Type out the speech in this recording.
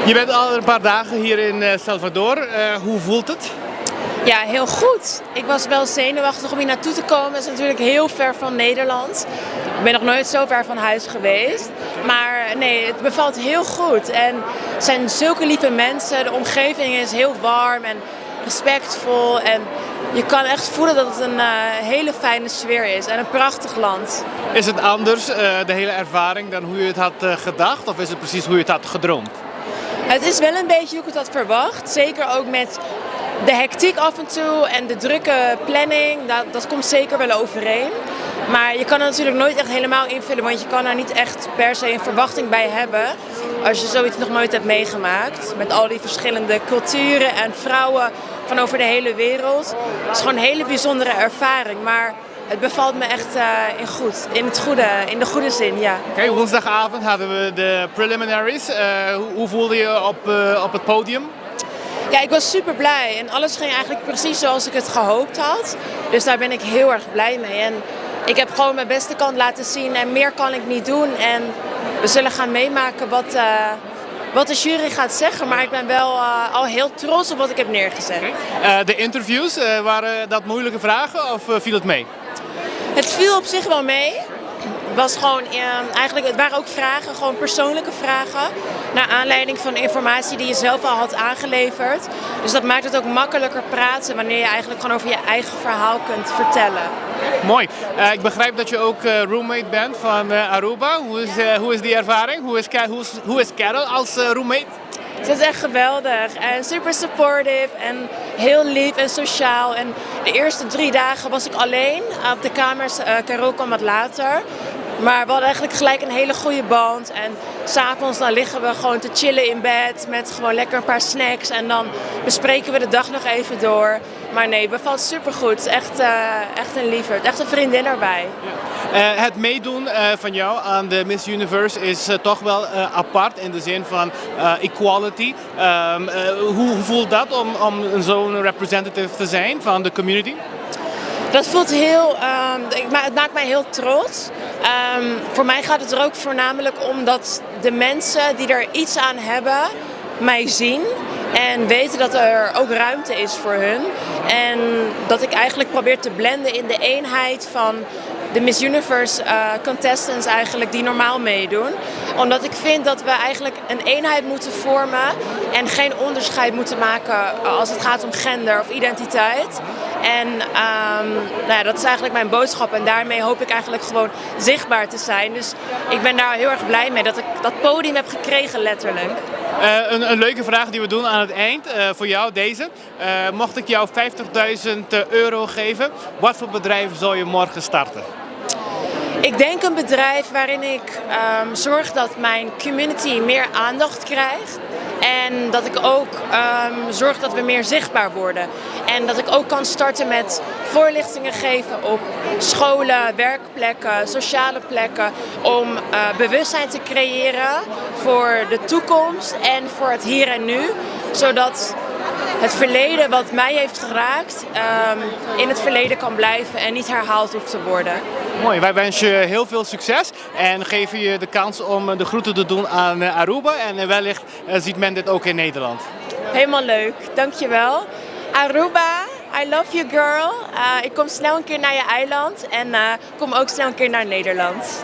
Je bent al een paar dagen hier in Salvador. Hoe voelt het? Ja, heel goed. Ik was wel zenuwachtig om hier naartoe te komen. Het is natuurlijk heel ver van Nederland. Ik ben nog nooit zo ver van huis geweest. Maar nee, het bevalt heel goed. En het zijn zulke lieve mensen. De omgeving is heel warm en respectvol. En je kan echt voelen dat het een hele fijne sfeer is. En een prachtig land. Is het anders, de hele ervaring, dan hoe je het had gedacht? Of is het precies hoe je het had gedroomd? Het is wel een beetje hoe ik het had verwacht. Zeker ook met de hectiek af en toe en de drukke planning. Dat komt zeker wel overeen. Maar je kan het natuurlijk nooit echt helemaal invullen. Want je kan er niet echt per se een verwachting bij hebben. Als je zoiets nog nooit hebt meegemaakt. Met al die verschillende culturen en vrouwen van over de hele wereld. Het is gewoon een hele bijzondere ervaring. Maar het bevalt me echt in de goede zin, ja. Oké, woensdagavond hadden we de preliminaries. Hoe voelde je op het podium? Ja, ik was super blij en alles ging eigenlijk precies zoals ik het gehoopt had. Dus daar ben ik heel erg blij mee. En ik heb gewoon mijn beste kant laten zien en meer kan ik niet doen. En we zullen gaan meemaken wat de jury gaat zeggen. Maar ik ben wel al heel trots op wat ik heb neergezet. De interviews, waren dat moeilijke vragen of viel het mee? Het viel op zich wel mee. Het waren ook vragen, gewoon persoonlijke vragen. Naar aanleiding van informatie die je zelf al had aangeleverd. Dus dat maakt het ook makkelijker praten wanneer je eigenlijk gewoon over je eigen verhaal kunt vertellen. Mooi. Ik begrijp dat je ook roommate bent van Aruba. Hoe is die ervaring? Hoe is Carol als roommate? Het is echt geweldig en super supportive en heel lief en sociaal. En de eerste 3 dagen was ik alleen op de kamers. Carol kwam wat later. Maar we hadden eigenlijk gelijk een hele goede band. En s'avonds dan liggen we gewoon te chillen in bed met gewoon lekker een paar snacks. En dan bespreken we de dag nog even door. Maar nee, het bevalt supergoed. Het is echt een lieverd. Echt een vriendin erbij. Ja. Het meedoen van jou aan de Miss Universe is toch wel apart in de zin van equality. Hoe voelt dat om zo'n representative te zijn van de community? Dat voelt het maakt mij heel trots. Voor mij gaat het er ook voornamelijk om dat de mensen die er iets aan hebben, mij zien. En weten dat er ook ruimte is voor hun. En dat ik eigenlijk probeer te blenden in de eenheid van de Miss Universe contestants eigenlijk die normaal meedoen. Omdat ik vind dat we eigenlijk een eenheid moeten vormen en geen onderscheid moeten maken als het gaat om gender of identiteit. En dat is eigenlijk mijn boodschap en daarmee hoop ik eigenlijk gewoon zichtbaar te zijn. Dus ik ben daar heel erg blij mee dat ik dat podium heb gekregen letterlijk. Een leuke vraag die we doen aan het eind voor jou, deze. Mocht ik jou €50.000 geven, wat voor bedrijf zou je morgen starten? Ik denk een bedrijf waarin ik zorg dat mijn community meer aandacht krijgt. En dat ik ook zorg dat we meer zichtbaar worden. En dat ik ook kan starten met voorlichtingen geven op scholen, werkplekken, sociale plekken. Om bewustzijn te creëren voor de toekomst en voor het hier en nu. Zodat het verleden wat mij heeft geraakt in het verleden kan blijven en niet herhaald hoeft te worden. Mooi, wij wensen je heel veel succes en geven je de kans om de groeten te doen aan Aruba. En wellicht ziet men dit ook in Nederland. Helemaal leuk, dankjewel. Aruba, I love you girl. Ik kom snel een keer naar je eiland en kom ook snel een keer naar Nederland.